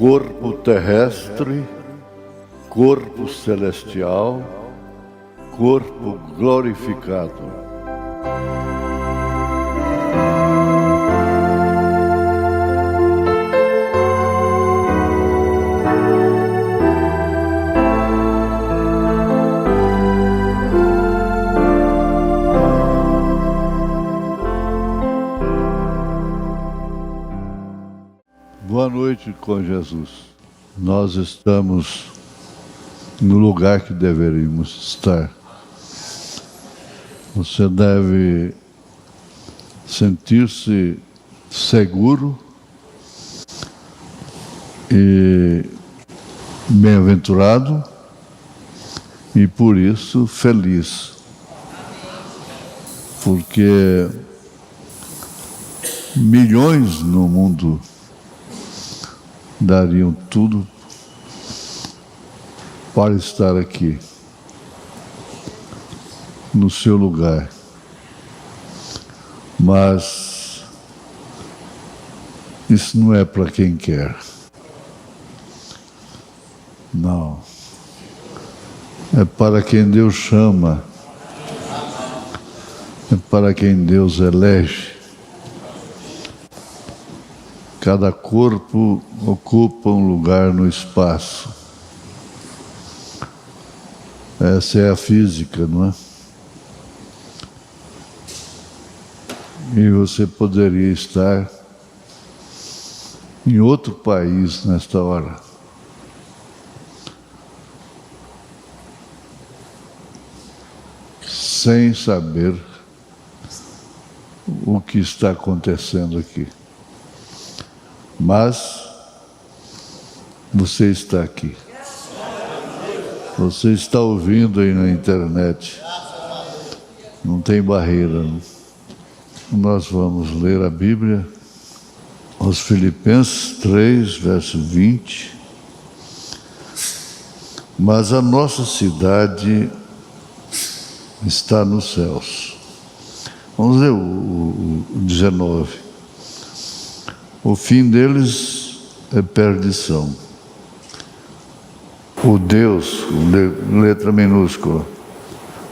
corpo terrestre, corpo celestial, corpo glorificado. Boa noite com Jesus. Nós estamos no lugar que deveríamos estar. Você deve sentir-se seguro e bem-aventurado e por isso feliz. Porque milhões no mundo dariam tudo para estar aqui, no seu lugar. Mas isso não é para quem quer. Não. É para quem Deus chama. É para quem Deus elege. Cada corpo ocupa um lugar no espaço. Essa é a física, não é? E você poderia estar em outro país nesta hora. Sem saber o que está acontecendo aqui. Mas você está aqui. Você está ouvindo aí na internet. Não tem barreira. Não? Nós vamos ler a Bíblia, aos Filipenses 3, verso 20. Mas a nossa cidade está nos céus. Vamos ler o 19. O fim deles é perdição. O Deus, letra minúscula,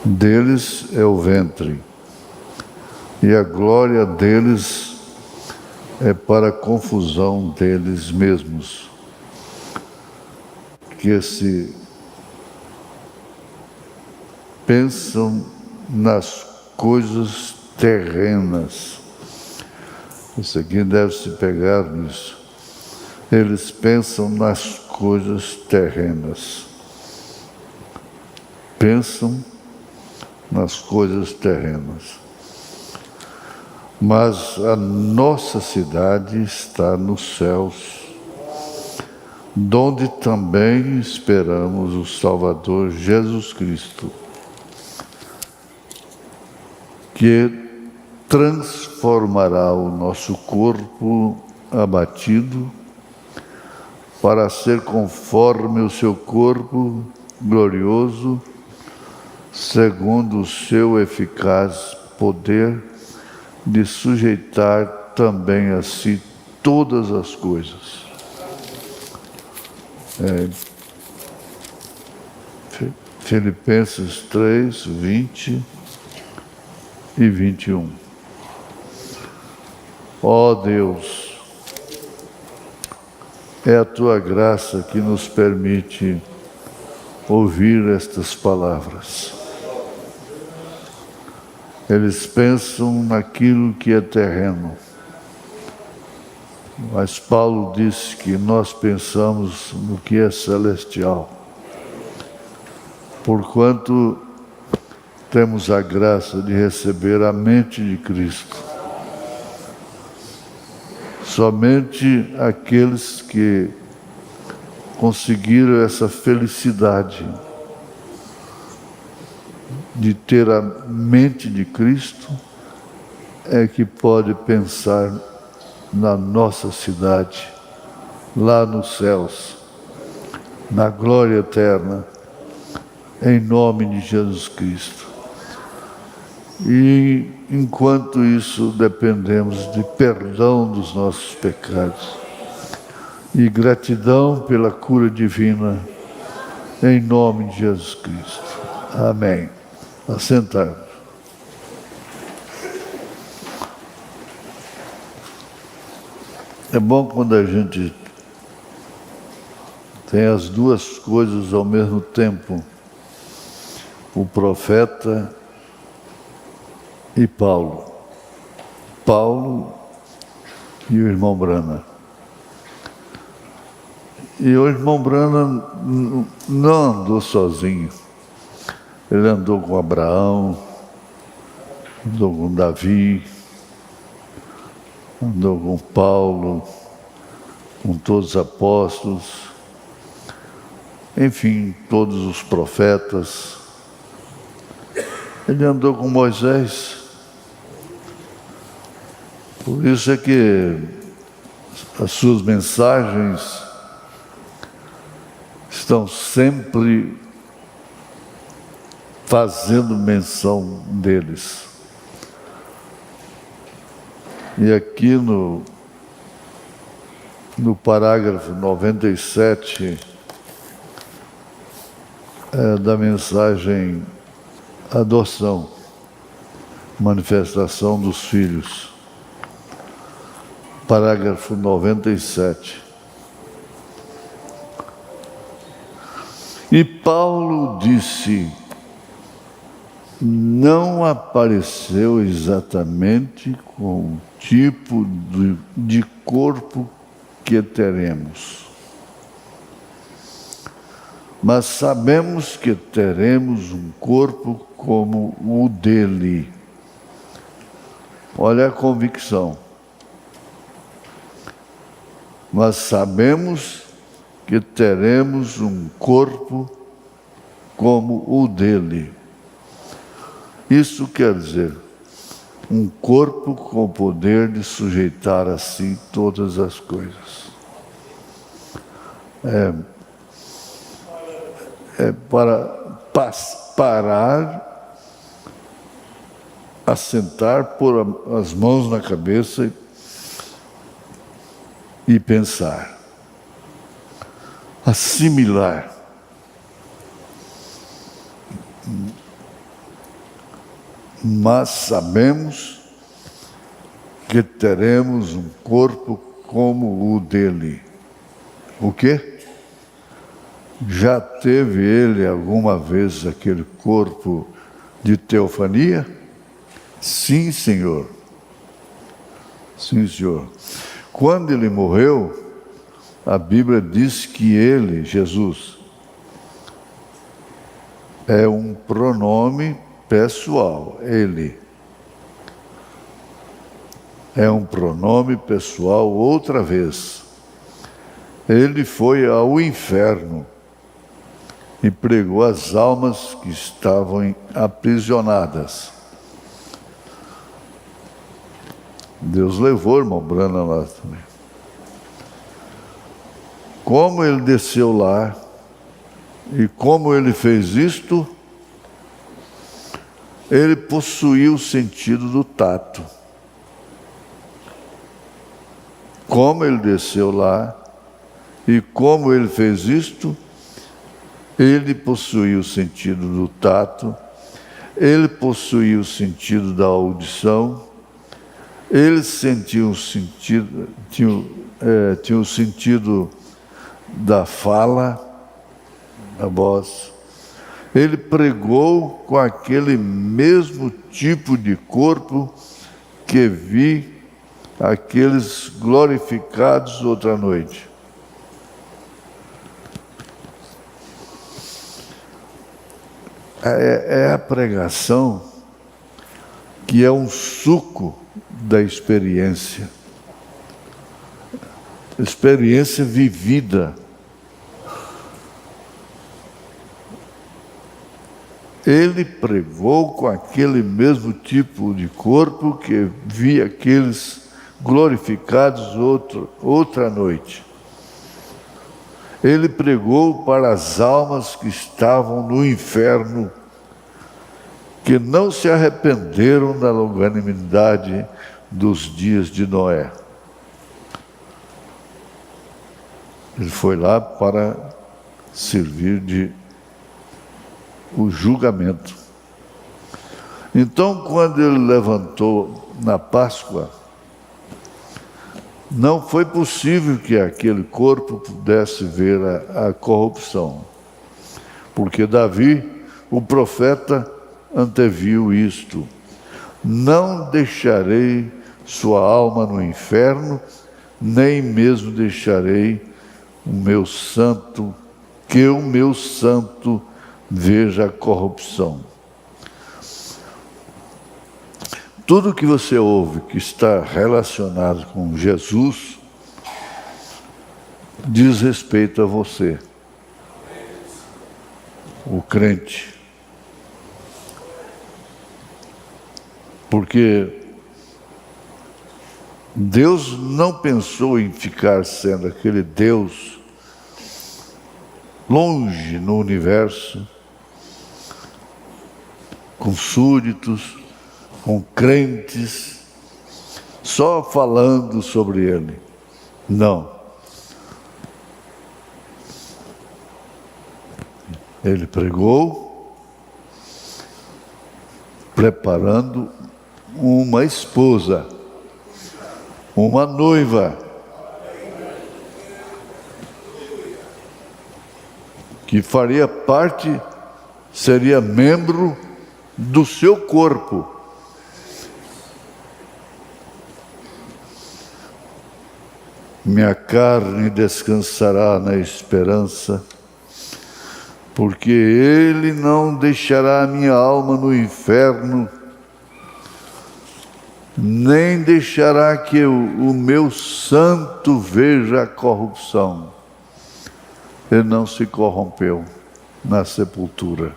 deles é o ventre, e a glória deles é para a confusão deles mesmos, que se pensam nas coisas terrenas. Isso aqui deve se pegar nisso. Eles pensam nas coisas terrenas. Pensam nas coisas terrenas. Mas a nossa cidade está nos céus, donde também esperamos o Salvador Jesus Cristo, que transformará o nosso corpo abatido para ser conforme o seu corpo glorioso, segundo o seu eficaz poder de sujeitar também a si todas as coisas. Filipenses 3, 20 e 21. Ó Deus, é a Tua graça que nos permite ouvir estas palavras. Eles pensam naquilo que é terreno, mas Paulo disse que nós pensamos no que é celestial, porquanto temos a graça de receber a mente de Cristo. Somente aqueles que conseguiram essa felicidade de ter a mente de Cristo é que pode pensar na nossa cidade, lá nos céus, na glória eterna, em nome de Jesus Cristo. E enquanto isso dependemos de perdão dos nossos pecados e gratidão pela cura divina, em nome de Jesus Cristo. Amém. Assentar. É bom quando a gente tem as duas coisas ao mesmo tempo, o profeta e Paulo. Paulo e o irmão Brana. E o irmão Brana não andou sozinho. Ele andou com Abraão, andou com Davi, andou com Paulo, com todos os apóstolos, enfim, todos os profetas. Ele andou com Moisés. Por isso é que as suas mensagens estão sempre fazendo menção deles. E aqui no parágrafo 97 da mensagem Adoção, Manifestação dos Filhos, parágrafo 97. E Paulo disse: não apareceu exatamente com o tipo de corpo que teremos, mas sabemos que teremos um corpo como o dele. Olha a convicção. Mas sabemos que teremos um corpo como o dele. Isso quer dizer, um corpo com o poder de sujeitar a si todas as coisas. Para parar, assentar, pôr as mãos na cabeça e pensar, assimilar. Mas sabemos que teremos um corpo como o dele. O quê? Já teve ele alguma vez aquele corpo de teofania? Sim, Senhor. Sim, Senhor. Quando ele morreu, a Bíblia diz que ele, Jesus, é um pronome pessoal, ele. É um pronome pessoal outra vez. Ele foi ao inferno e pregou as almas que estavam aprisionadas. Deus levou o irmão Brana lá também. Como ele desceu lá e como ele fez isto, ele possuía o sentido do tato. Como ele desceu lá e como ele fez isto, ele possuía o sentido do tato, ele possuía o sentido da audição, ele sentia o sentido, tinha o sentido da fala, da voz. Ele pregou com aquele mesmo tipo de corpo que vi aqueles glorificados outra noite. É a pregação que é um suco da experiência vivida. Ele pregou com aquele mesmo tipo de corpo que via aqueles glorificados outra noite. Ele pregou para as almas que estavam no inferno, que não se arrependeram da longanimidade dos dias de Noé. Ele foi lá para servir de o julgamento. Então, quando ele levantou na Páscoa, não foi possível que aquele corpo pudesse ver a corrupção, porque Davi, o profeta, anteviu isto: não deixarei sua alma no inferno, nem mesmo deixarei o meu santo, que o meu santo veja a corrupção. Tudo que você ouve que está relacionado com Jesus diz respeito a você, o crente. Porque Deus não pensou em ficar sendo aquele Deus longe no universo, com súditos, com crentes, só falando sobre Ele. Não. Ele pregou, preparando uma esposa, uma noiva, que faria parte, seria membro do seu corpo. Minha carne descansará na esperança, porque Ele não deixará a minha alma no inferno, nem deixará que o meu santo veja a corrupção. Ele não se corrompeu na sepultura.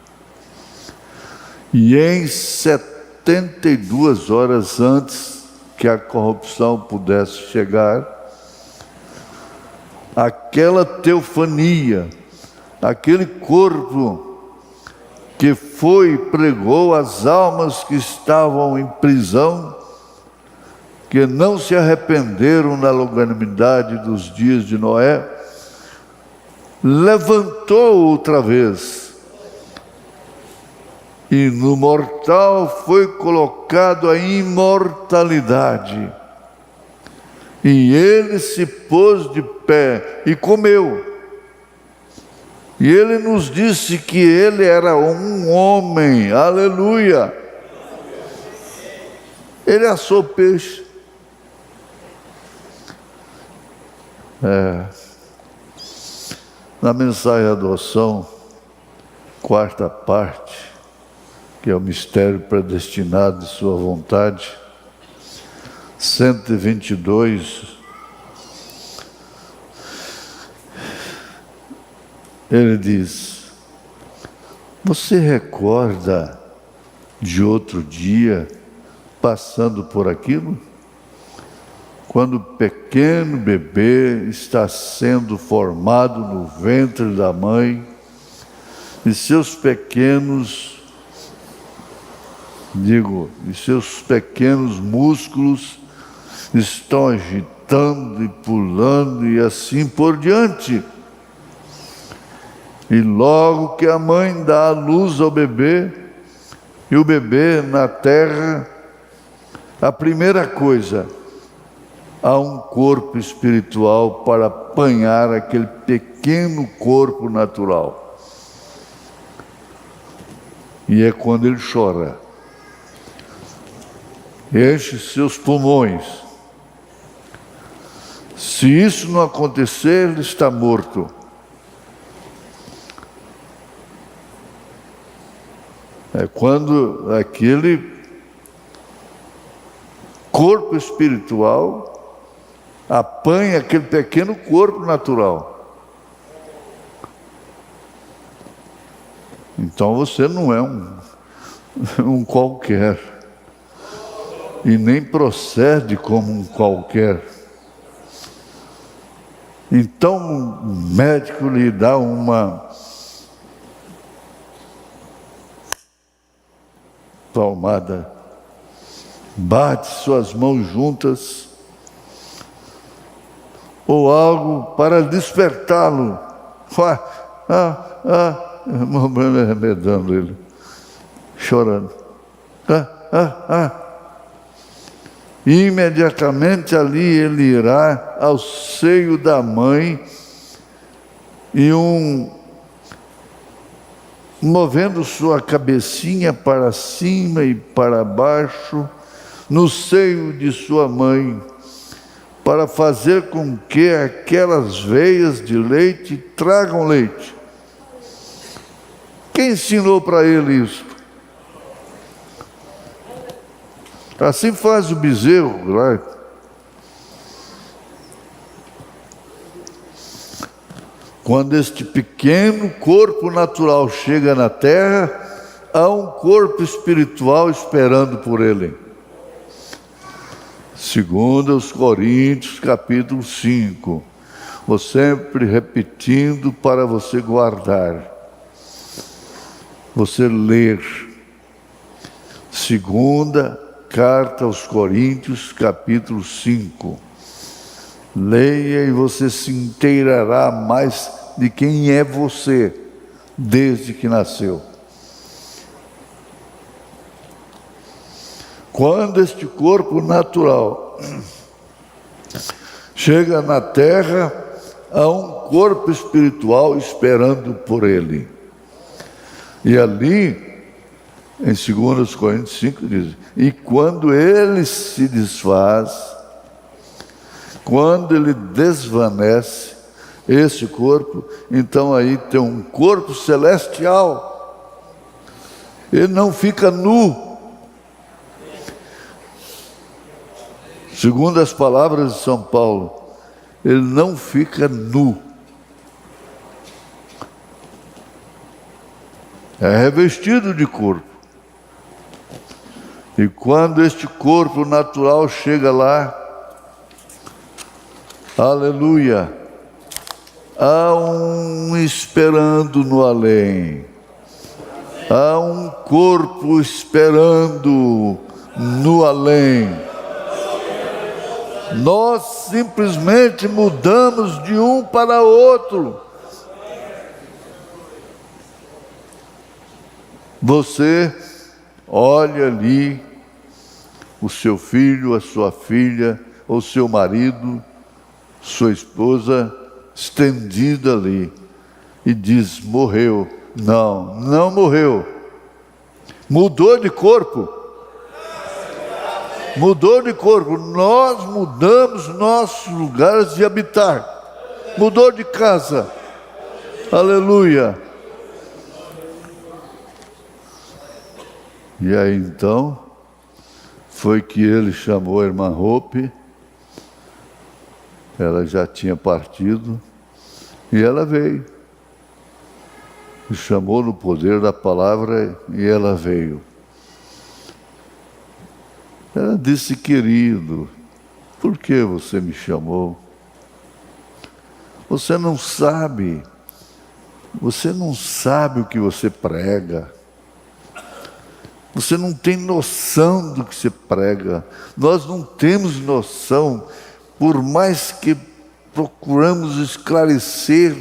E em 72 horas antes que a corrupção pudesse chegar, aquela teofania, aquele corpo que foi e pregou as almas que estavam em prisão, que não se arrependeram na longanimidade dos dias de Noé, levantou outra vez. E no mortal foi colocado a imortalidade. E ele se pôs de pé e comeu. E ele nos disse que ele era um homem, aleluia. Ele assou peixe. Na mensagem de adoção, quarta parte, que é o mistério predestinado de sua vontade, 122, ele diz: você recorda de outro dia passando por aquilo? Quando o pequeno bebê está sendo formado no ventre da mãe e seus pequenos músculos estão agitando e pulando e assim por diante. E logo que a mãe dá a luz ao bebê, e o bebê na terra, a primeira coisa, há um corpo espiritual para apanhar aquele pequeno corpo natural. E é quando ele chora, enche seus pulmões. Se isso não acontecer, ele está morto. É quando aquele corpo espiritual apanha aquele pequeno corpo natural. Então você não é um qualquer, e nem procede como um qualquer. Então o médico lhe dá uma palmada, bate suas mãos juntas, ou algo para despertá-lo. Irmão Breno arremedando ele, chorando. Imediatamente ali ele irá ao seio da mãe e movendo sua cabecinha para cima e para baixo, no seio de sua mãe, para fazer com que aquelas veias de leite tragam leite. Quem ensinou para ele isso? Assim faz o bezerro lá. Quando este pequeno corpo natural chega na terra, há um corpo espiritual esperando por ele. Segundo os Coríntios, capítulo 5. Vou sempre repetindo para você guardar. Você ler. Segunda carta aos Coríntios, capítulo 5. Leia e você se inteirará mais de quem é você, desde que nasceu. Quando este corpo natural chega na terra, há um corpo espiritual esperando por ele. E ali, em 2 Coríntios 5, diz: e quando ele se desfaz, quando ele desvanece esse corpo, então aí tem um corpo celestial. Ele não fica nu. Segundo as palavras de São Paulo, ele não fica nu. É revestido de corpo. E quando este corpo natural chega lá, aleluia, há um esperando no além. Há um corpo esperando no além. Nós simplesmente mudamos de um para outro. Você olha ali o seu filho, a sua filha, ou seu marido, sua esposa, estendida ali, e diz: morreu. Não, não morreu. Mudou de corpo. Mudou de corpo. Nós mudamos nossos lugares de habitar. Mudou de casa. Aleluia. E aí então, foi que ele chamou a irmã Hope. Ela já tinha partido. E ela veio. Me chamou no poder da palavra e ela veio. Ela disse: querido, por que você me chamou? Você não sabe o que você prega. Você não tem noção do que você prega. Nós não temos noção, por mais que procuramos esclarecer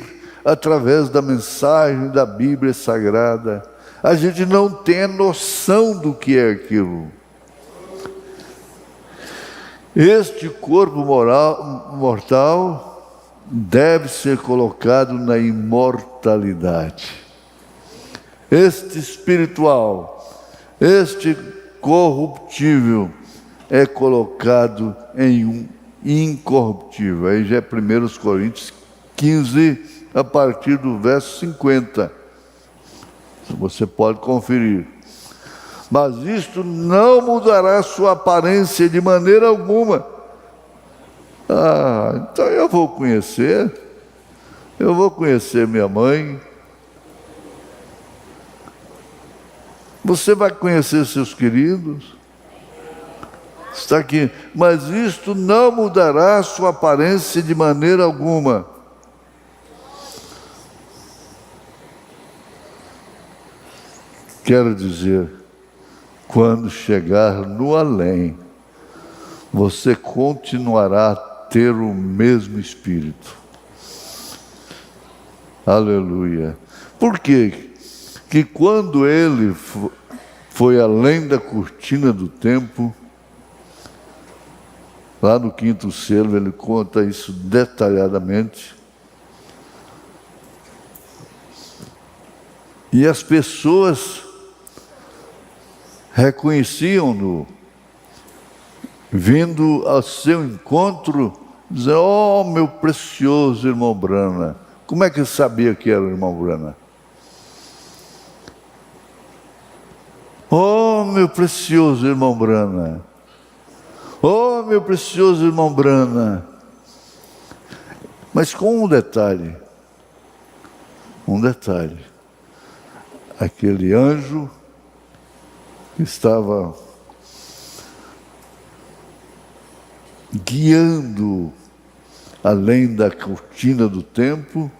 através da mensagem da Bíblia Sagrada, a gente não tem a noção do que é aquilo. Este corpo mortal deve ser colocado na imortalidade. Este espiritual, este corruptível, é colocado em um incorruptível. Aí já é 1 Coríntios 15, a partir do verso 50. Você pode conferir. Mas isto não mudará sua aparência de maneira alguma. Então eu vou conhecer minha mãe. Você vai conhecer seus queridos. Está aqui. Mas isto não mudará sua aparência de maneira alguma. Quero dizer, quando chegar no além, você continuará ter o mesmo Espírito. Aleluia. Por quê? Que quando ele foi além da cortina do tempo, lá no quinto selo, ele conta isso detalhadamente. E as pessoas reconheciam-no, vindo ao seu encontro, dizendo: oh, meu precioso irmão Brana. Como é que ele sabia que era o irmão Brana? Oh, meu precioso irmão Brana. Oh, meu precioso irmão Brana. Mas com um detalhe. Aquele anjo que estava guiando além da cortina do tempo,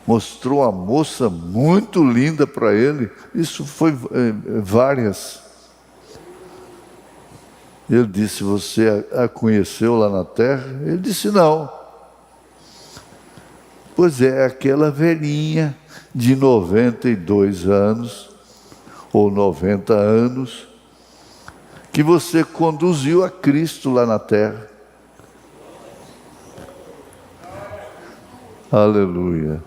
mostrou a moça muito linda para ele. Isso foi várias. Ele disse: você a conheceu lá na terra? Ele disse: não. Pois é, aquela velhinha de 92 anos, ou 90 anos, que você conduziu a Cristo lá na terra. Aleluia.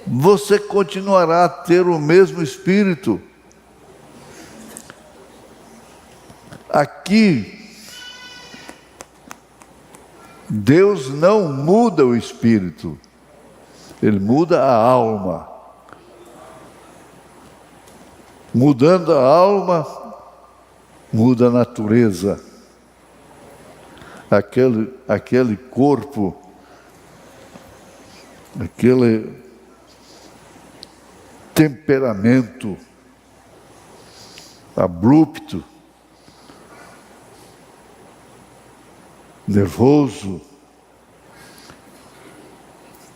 Você continuará a ter o mesmo Espírito. Aqui, Deus não muda o Espírito, Ele muda a alma. Mudando a alma, muda a natureza. Aquele corpo, aquele temperamento abrupto, nervoso,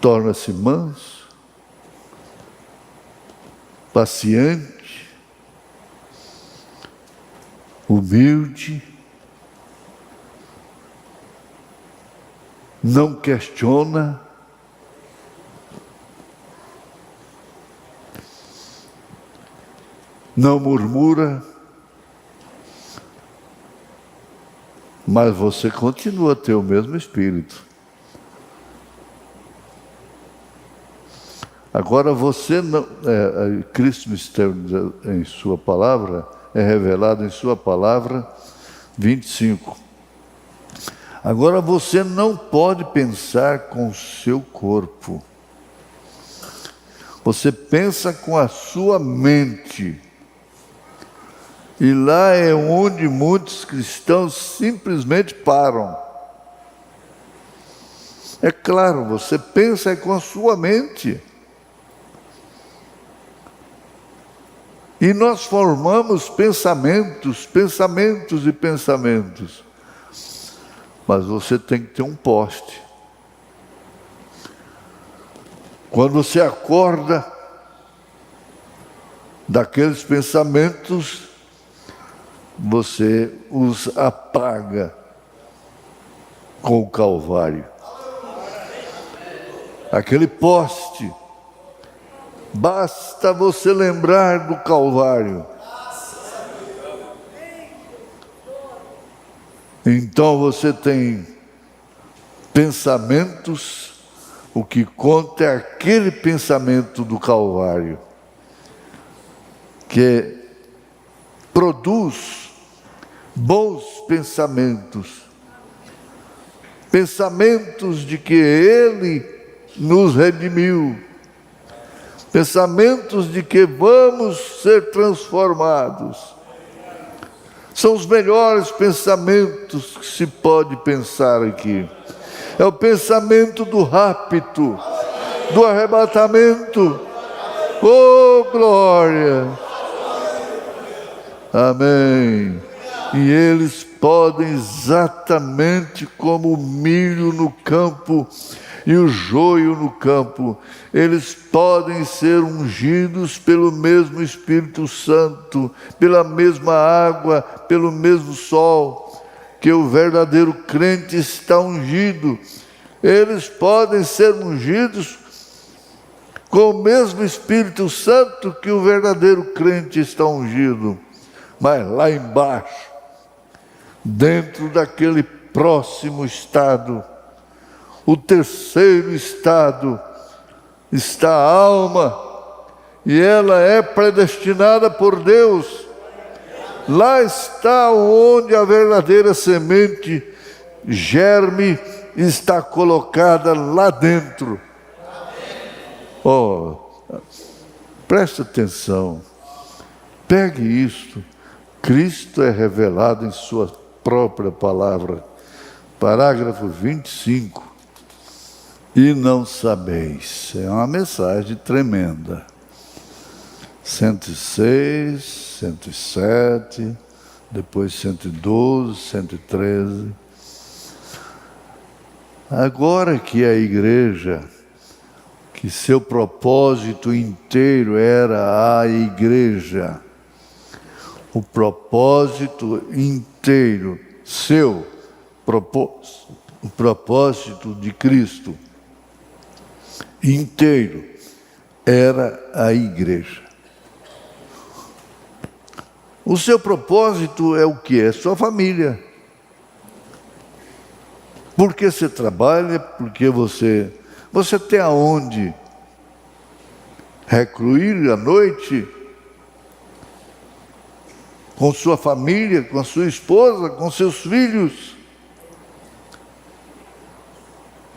torna-se manso, paciente, humilde, não questiona, não murmura, mas você continua a ter o mesmo Espírito. Agora você não, Cristo em sua palavra, é revelado em sua palavra 25. Agora você não pode pensar com o seu corpo. Você pensa com a sua mente. E lá é onde muitos cristãos simplesmente param. É claro, você pensa com a sua mente. E nós formamos pensamentos. Mas você tem que ter um poste. Quando você acorda daqueles pensamentos, você os apaga com o Calvário. Aquele poste, basta você lembrar do Calvário. Então você tem pensamentos, o que conta é aquele pensamento do Calvário, que produz bons pensamentos, pensamentos de que Ele nos redimiu, pensamentos de que vamos ser transformados. São os melhores pensamentos que se pode pensar aqui. É o pensamento do rapto, do arrebatamento. Oh, glória! Amém. E eles podem, exatamente como o milho no campo e o joio no campo, eles podem ser ungidos pelo mesmo Espírito Santo, pela mesma água, pelo mesmo sol. que o verdadeiro crente está ungido. Eles podem ser ungidos com o mesmo Espírito Santo que o verdadeiro crente está ungido. Mas lá embaixo, dentro daquele próximo estado, o terceiro estado, está a alma, e ela é predestinada por Deus. Lá está onde a verdadeira semente germe, está colocada lá dentro. Oh, preste atenção, pegue isto. Cristo é revelado em sua própria palavra. Parágrafo 25. E não sabeis. É uma mensagem tremenda. 106, 107, depois 112, 113. Agora que a igreja, que seu propósito inteiro era a igreja, o propósito inteiro, o propósito de Cristo inteiro era a igreja. O seu propósito é o que? É sua família. Porque você trabalha, porque você tem aonde recluir à noite com sua família, com a sua esposa, com seus filhos.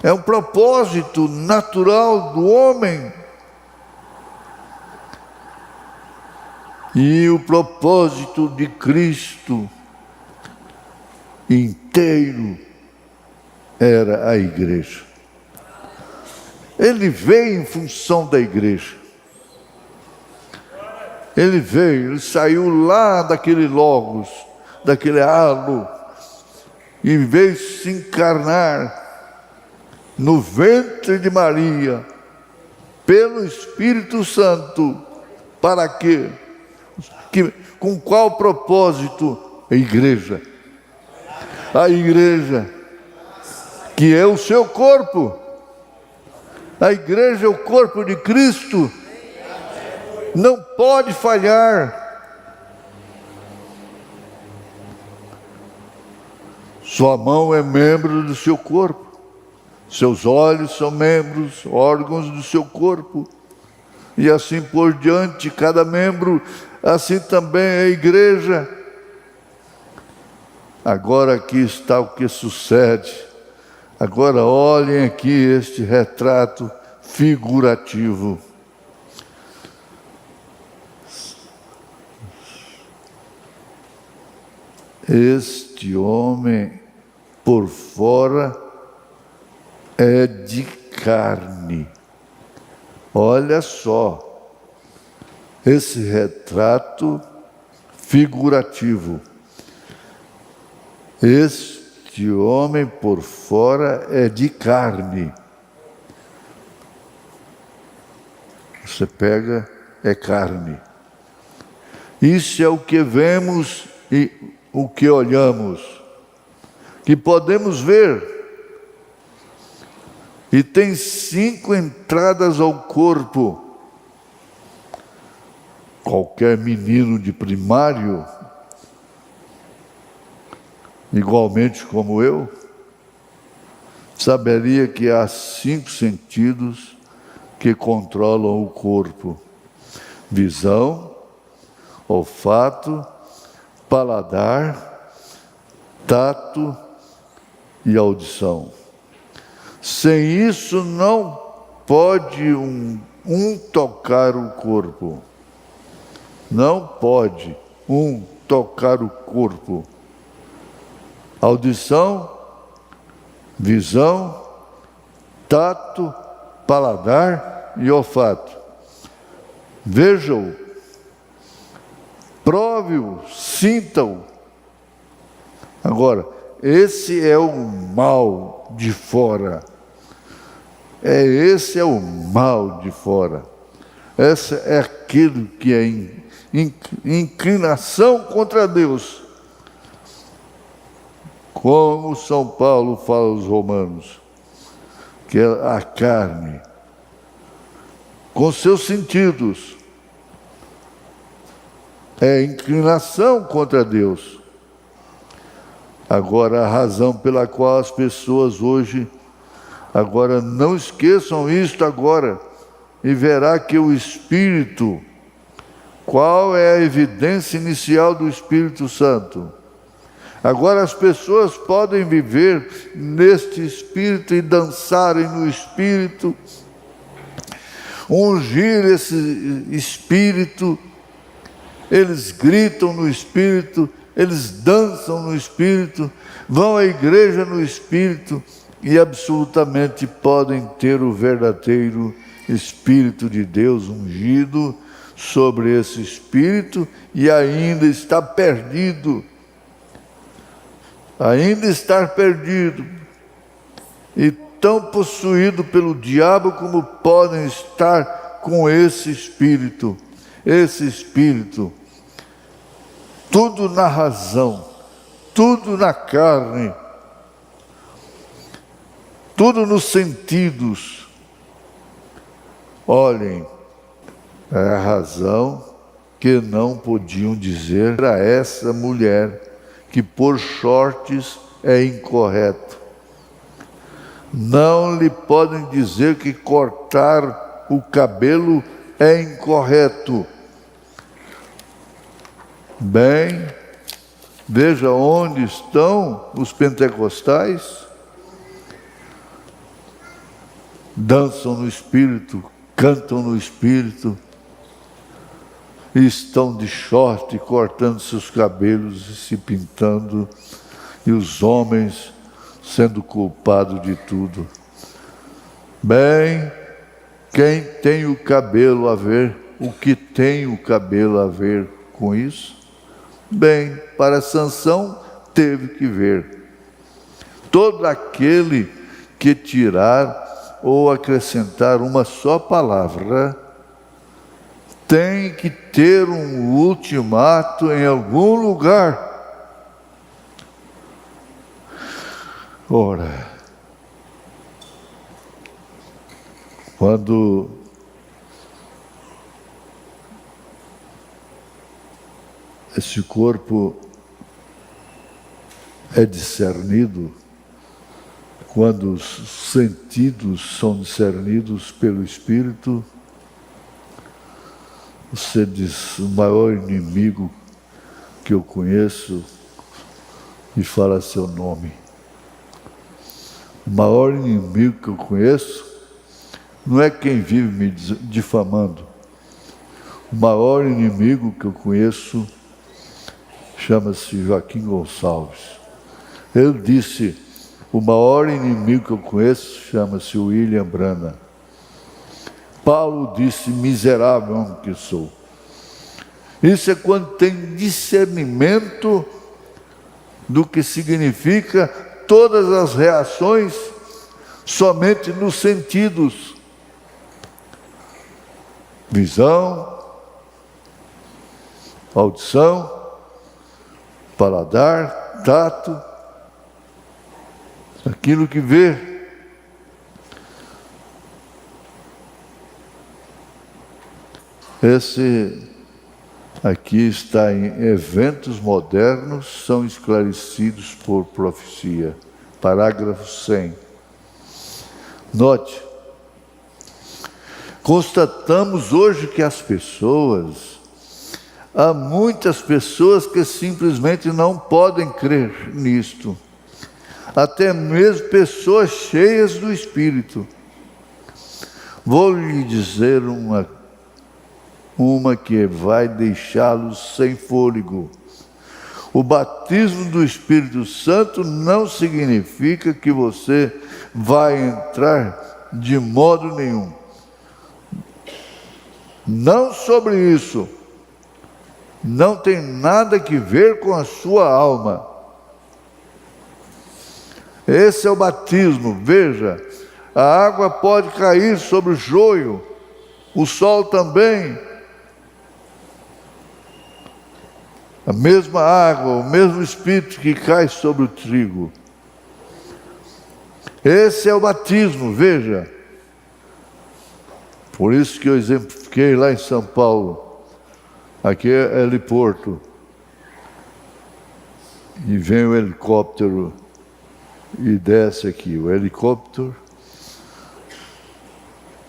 É um propósito natural do homem. E o propósito de Cristo inteiro era a igreja. Ele veio em função da igreja. Ele saiu lá daquele logos, daquele halo, e veio se encarnar no ventre de Maria, pelo Espírito Santo. Para quê? Com qual propósito? A igreja. A igreja, que é o seu corpo. A igreja é o corpo de Cristo. Não pode falhar. Sua mão é membro do seu corpo. Seus olhos são membros, órgãos do seu corpo. E assim por diante, cada membro, assim também a igreja. Agora aqui está o que sucede. Agora olhem aqui este retrato figurativo. Este homem por fora é de carne. Olha só, esse retrato figurativo. Este homem por fora é de carne. Você pega, é carne. Isso é o que vemos e o que olhamos, que podemos ver. E tem 5 entradas ao corpo. Qualquer menino de primário, igualmente como eu, saberia que há 5 sentidos que controlam o corpo: visão, olfato, paladar, tato e audição. Sem isso não pode um tocar o corpo. Não pode um tocar o corpo. Audição, visão, tato, paladar e olfato. Vejam, prove-o, sinta-o. Agora, esse é o mal de fora. Esse é o mal de fora. Esse é aquilo que é inclinação contra Deus. como São Paulo fala aos Romanos, que é a carne, com seus sentidos, é inclinação contra Deus. Agora, a razão pela qual as pessoas hoje, agora não esqueçam isto agora, e verá que o Espírito, qual é a evidência inicial do Espírito Santo? Agora as pessoas podem viver neste Espírito e dançarem no Espírito, ungir esse Espírito, eles gritam no Espírito, eles dançam no Espírito, vão à igreja no Espírito e absolutamente podem ter o verdadeiro Espírito de Deus ungido sobre esse Espírito e ainda está perdido. Ainda estar perdido e tão possuído pelo diabo como podem estar com esse Espírito. Esse Espírito, tudo na razão, tudo na carne, tudo nos sentidos. Olhem, é a razão que não podiam dizer a essa mulher que pôr shorts é incorreto. Não lhe podem dizer que cortar o cabelo é incorreto. Bem, veja onde estão os pentecostais. Dançam no Espírito, cantam no Espírito, e estão de short, cortando seus cabelos e se pintando, e os homens sendo culpados de tudo. Bem, quem tem o cabelo a ver, o que tem o cabelo a ver com isso? Bem, para Sansão teve que ver. Todo aquele que tirar ou acrescentar uma só palavra tem que ter um ultimato em algum lugar. Ora, quando esse corpo é discernido, quando os sentidos são discernidos pelo Espírito, você diz: o maior inimigo que eu conheço, e fala seu nome. O maior inimigo que eu conheço não é quem vive me difamando. O maior inimigo que eu conheço chama-se Joaquim Gonçalves. Ele disse: o maior inimigo que eu conheço chama-se William Branham. Paulo disse: miserável homem que sou. Isso é quando tem discernimento do que significa todas as reações somente nos sentidos. Visão, audição, paladar, tato, aquilo que vê. Esse aqui está em eventos modernos, são esclarecidos por profecia. Parágrafo 100. Note, constatamos hoje que há muitas pessoas que simplesmente não podem crer nisto. Até mesmo pessoas cheias do Espírito. Vou lhe dizer uma que vai deixá-los sem fôlego. O batismo do Espírito Santo não significa que você vai entrar de modo nenhum. Não sobre isso. Não tem nada que ver com a sua alma. Esse é o batismo. Veja, a água pode cair sobre o joio, o sol também. A mesma água, o mesmo Espírito que cai sobre o trigo. Esse é o batismo, veja. Por isso que eu exemplifiquei lá em São Paulo. Aqui é heliporto. E vem o helicóptero e desce aqui. O helicóptero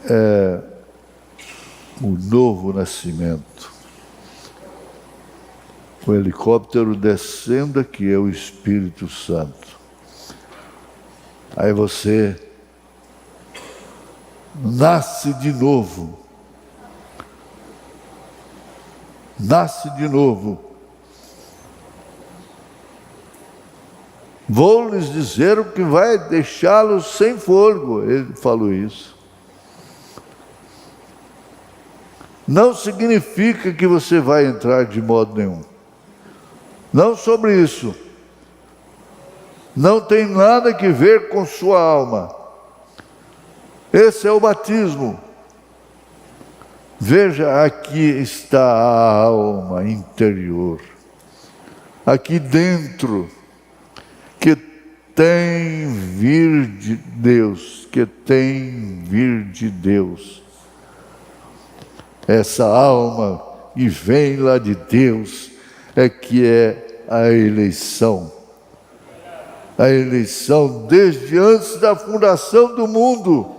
é o novo nascimento. O helicóptero descendo aqui é o Espírito Santo. Aí você nasce de novo. Nasce de novo. Vou lhes dizer o que vai deixá-los sem fôlego. Ele falou isso. Não significa que você vai entrar de modo nenhum. Não sobre isso. Não tem nada que ver com sua alma. Esse é o batismo. Veja, aqui está a alma interior. Aqui dentro, que tem vir de Deus, que tem vir de Deus. Essa alma que vem lá de Deus é que é a eleição. A eleição desde antes da fundação do mundo.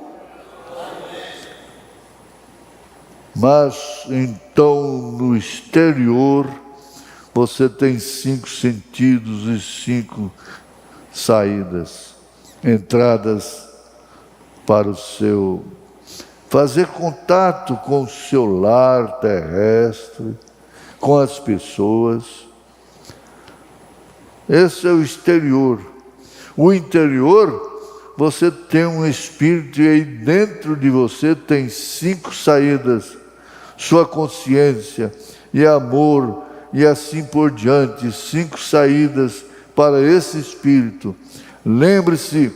Mas então no exterior você tem 5 sentidos e 5 saídas, entradas para o seu fazer contato com o seu lar terrestre, com as pessoas. Esse é o exterior. O interior, você tem um espírito e aí dentro de você tem 5 saídas. Sua consciência e amor e assim por diante, 5 saídas para esse espírito. Lembre-se,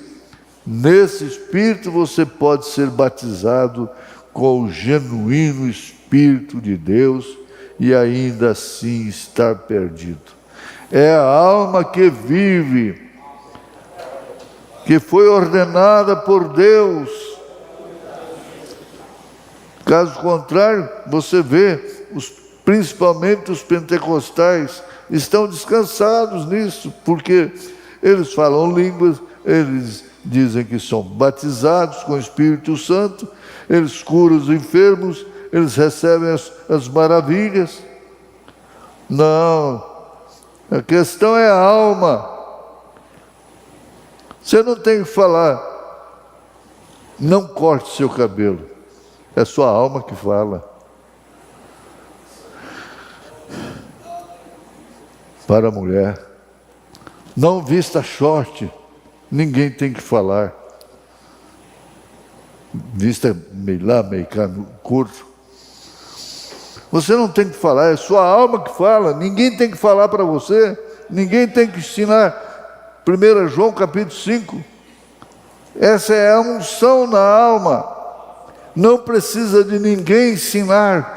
nesse espírito você pode ser batizado com o genuíno Espírito de Deus e ainda assim estar perdido. É a alma que vive, que foi ordenada por Deus. Caso contrário, você vê, principalmente os pentecostais, estão descansados nisso, porque eles falam línguas, eles dizem que são batizados com o Espírito Santo, eles curam os enfermos, eles recebem as maravilhas. Não, a questão é a alma. Você não tem que falar, não corte seu cabelo. É sua alma que fala. Para a mulher, não vista short, ninguém tem que falar. Vista meio cá, curto. Você não tem que falar, é sua alma que fala. Ninguém tem que falar para você. Ninguém tem que ensinar. 1 João capítulo 5. Essa é a unção na alma. Não precisa de ninguém ensinar.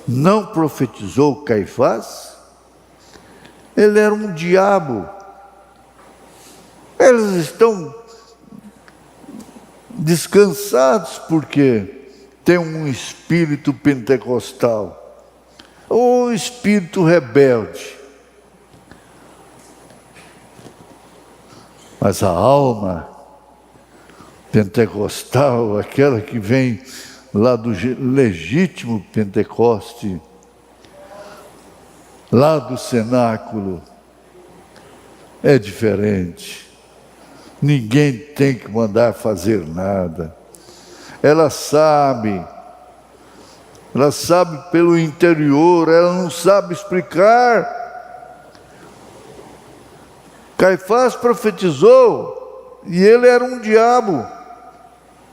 Não profetizou Caifás? Ele era um diabo. Eles estão descansados porque tem um espírito pentecostal, ou espírito rebelde. Mas a alma pentecostal, aquela que vem lá do legítimo Pentecoste, lá do cenáculo, é diferente. Ninguém tem que mandar fazer nada. Ela sabe pelo interior, ela não sabe explicar. Caifás profetizou e ele era um diabo.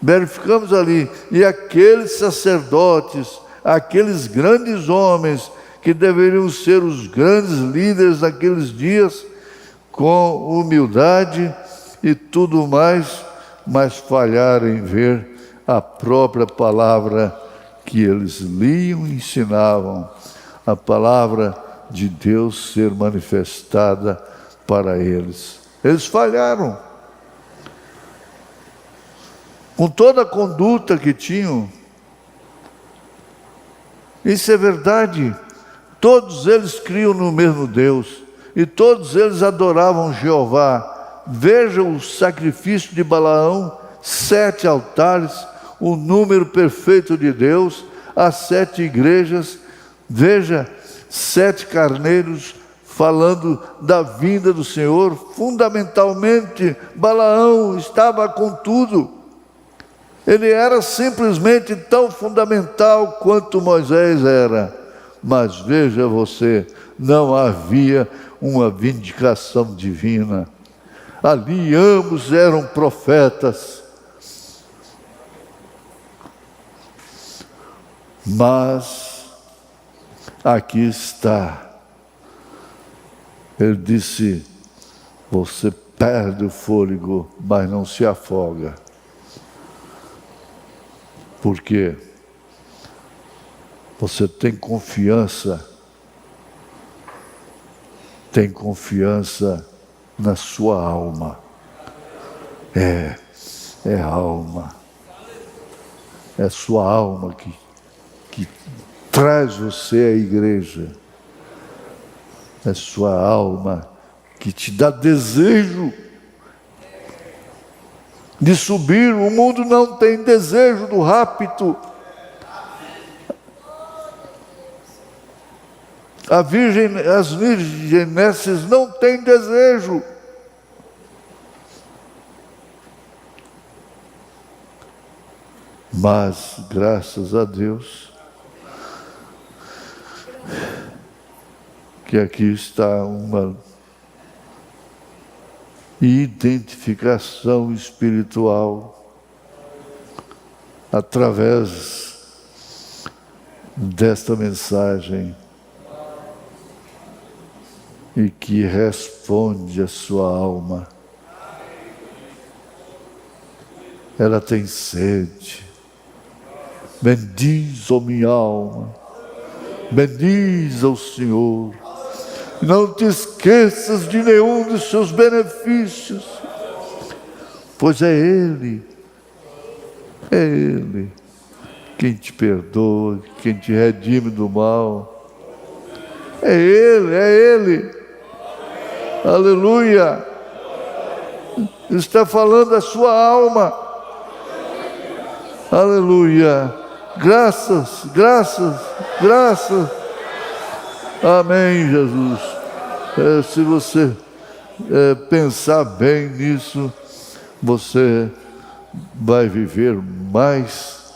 Verificamos ali. E aqueles sacerdotes, aqueles grandes homens que deveriam ser os grandes líderes naqueles dias, com humildade e tudo mais, mas falharam em ver a própria palavra que eles liam e ensinavam, a palavra de Deus ser manifestada para eles. Eles falharam. Com toda a conduta que tinham. Isso é verdade. Todos eles criam no mesmo Deus. E todos eles adoravam Jeová. Veja o sacrifício de Balaão, 7 altares, o número perfeito de Deus, as 7 igrejas. Veja, 7 carneiros falando da vinda do Senhor. Fundamentalmente, Balaão estava com tudo. Ele era simplesmente tão fundamental quanto Moisés era. Mas veja você, não havia uma vindicação divina. Ali ambos eram profetas. Mas aqui está. Ele disse: você perde o fôlego, mas não se afoga. Por quê? Você tem confiança na sua alma. É a alma. É a sua alma que traz você à igreja. É a sua alma que te dá desejo de subir. O mundo não tem desejo do rapto. As virgenesses não têm desejo. Mas, graças a Deus, que aqui está uma identificação espiritual através desta mensagem e que responde à sua alma. Ela tem sede. Bendiz, ó minha alma, bendiz ao Senhor. Não te esqueças de nenhum dos seus benefícios, pois é Ele quem te perdoa, quem te redime do mal. É Ele. Aleluia. Está falando a sua alma. Aleluia. Graças. Amém, Jesus. Se você pensar bem nisso, você vai viver mais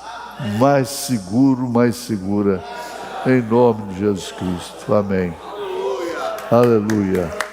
seguro, mais segura. Em nome de Jesus Cristo. Amém. Aleluia.